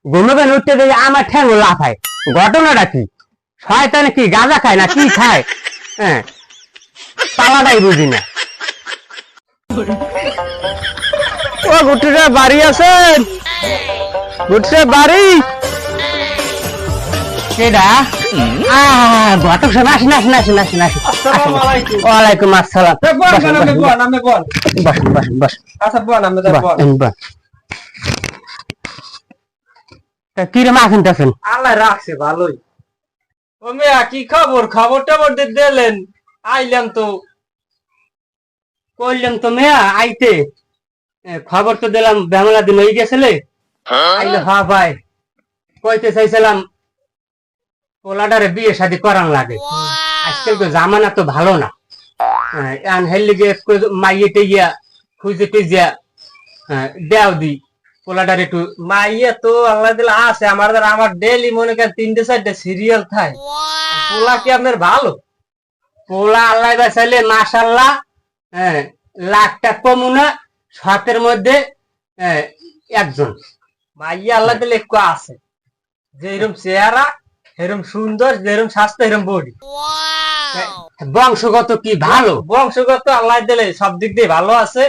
ঘুমবেন উঠতে দেখি আমার ঠ্যাং লাফায়, ঘটনাটা কি? শয়তানে কি গাঁজা খায় না কি খায়? হ্যাঁ, পালাটাই বুঝি না। ও গুটিরা বাড়ি আছেন? গুটিরা বাড়ি কেডা? ঘটক সাহেব আসেন আসেন আসেন আসেন আসেন। ওয়ালাইকুম আসসালাম। বসেন বসেন বসেন। কিরম আছেন টাছেন? আল্লাহ রাখছে ভালোই। ও মেয়া কি খবর? খবর টবর দিলেন? আইলাম তো। কইলাম তো মেয়া আইতে, খবর তো দিলাম বেমলা দিন হয়ে গেছিলে। আইলে হ্যাঁ ভাই, কইতে চাইছিলাম পোলাডারে বিয়ে শাদী করান লাগে। আজকাল তো জামানা তো ভালো না। হেলিগে মাইয়েতে গিয়া খুঁজে টুজিয়া দেও দি পোলাডার একটু। মাইয়া তো আল্লাহ দিলে আছে আমার ডেলি মনে করেন 3-4টা সিরিয়াল থাকে। পোলা কি আপনার ভালো? পোলা আল্লাহ বাঁচাইলে মাশাল্লাহ, লাখটা কমু না, 7-এর মধ্যে একজন। মাইয়া আল্লাহ দিলে একটু আছে, যেরকম চেহারা এরকম সুন্দর, যেরকম স্বাস্থ্য এরকম বডি। বংশগত কি ভালো? বংশগত আল্লাহ দিলে সব দিক দিয়ে ভালো আছে,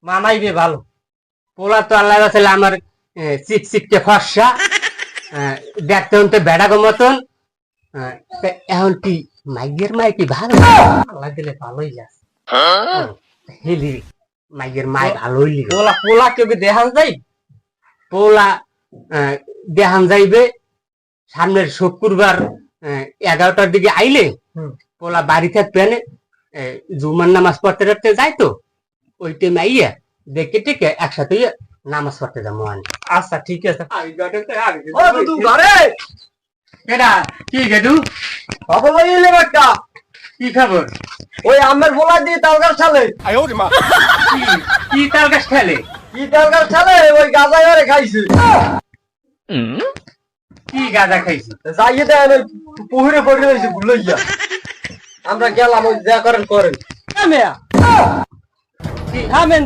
মানাইবে ভালো। পোলা তো আল্লাহ বাঁচাইলে আমার চিকচিককে ফর্সা, দেখতে হতে বেড়াগো মতন। এখন কি মাইয়ের মায় কি ভালো? আল্লাহ দিলে ভালোই আছে। হেলি মাইয়ের মায় ভালোই লিখে। পোলা পোলা কেউ দেখান যাই? পোলা দেখান যাইবে সামনের শুক্রবার 11টার দিকে আইলে। পোলা বাড়ি থাকবে না, জুমার নামাজ পড়তে পড়তে যাই তো, ওই টাইমে আইয়া দেখে টেকে একসাথে নামাজ পড়তে যাবো। আচ্ছা ঠিক আছে। কি গেদু কি খবর? ওই আমের পোলা দিয়ে তাল গাছ ছালে। কি তাল গাছ খেলে? কি তাল গাছ ছালে? ওই গাঁজা এবারে খাইছে। কি গাঁজা খাইছি? যাইয়ে দেন ওই পুকুরে পড়ে রয়েছে ভুলইয়া। আমরা গেলাম, ওই যা করেন করেন।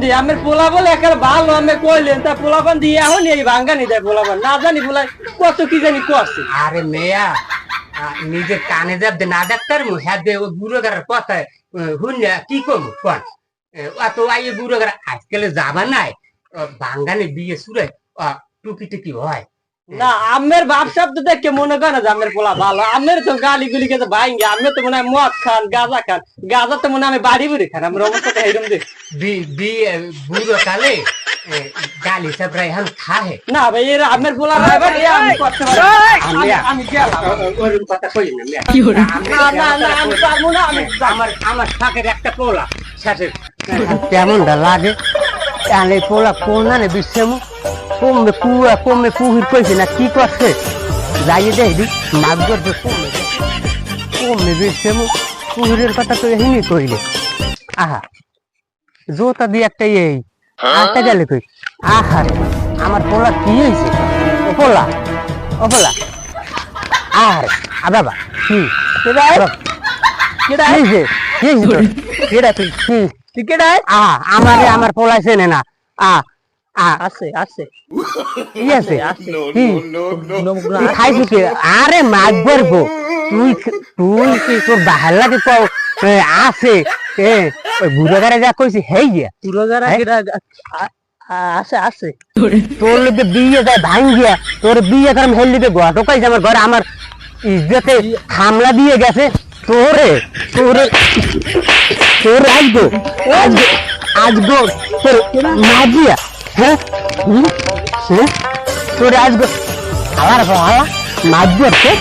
দি আমের পোলা বলে একেবারে ভালো আমি কইলেন, তা পোলাপান দিয়ে এখন এই ভাঙ্গানি দেয় পোলাপান, না জানি পোলা কত কি জানি করছে। আরে মেয়া, নিজের কানে যাবে না ডাক্তার মু হ্যাঁ দে ও বুড়ো গাড়ার কথায় হুন্যা কি কম কোন এত আইয়ে বুড়ো গাড়া আজকালে যাবা নাই ভাঙ্গানি বিয়ে সুরে টুকি টুকি হয় না। আমের বাপ শব্দ দেখে মনে করে না যে আমের পোলা ভালো। আমের তো গালি গুলি খেতে ভাঙ্গে, আমি তো মনে হয় মদ খান, গাঁজা খান। গাঁজা তো মনে হয় আমি বাড়ি বুড়ি খান। আমার অবস্থাটা এরকম দেখ বিয়ে বুড়ো কালে গালি চাপড়া এখন খাহে না ভাই। এর আমের পোলা আমি করতে পারি, আমি গেলাম। ওরকম কথা কই না আমি পারবো না। আমার ফাঁকের একটা পোলা শেষে কেমনটা লাগে তাহলে পোলা কোন না বিশ্রাম কমবে কুয়া কমবে পুহির কইছে না কি করছে যাইয়ে দেখি মাছ ধরবে কমবে কমবে বিশ্রাম পুহিরের কথা তো এহিনি কইলে। আহা জোতা দিয়ে একটা এই আটটা গেলে কই। আহা আমার পোলা কি হয়েছে? ও পোলা ও পোলা আর বাবা কি আমার পোলা চেনে না। আছে আছে খাইছি কি? আরে মাছ ধরবো তুই তুই কি তোর বাহার লাগে কও আছে ওই বুড়ো গাড়ে যা কইছি হেই গিয়া পুরো যারা আছে আছে তোর লোকে বিয়ে যায় ভাঙ গিয়া তোর বিয়ে কারণ হেল দিবে ঘটকাইছে আমার ঘরে আমার ইজ্জতে হামলা দিয়ে গেছে। তোরে তোরে তোর আসবো আসবো তোর মাজিয়া হ্যাঁ তোরে আসবো আবার মাছ ধরছে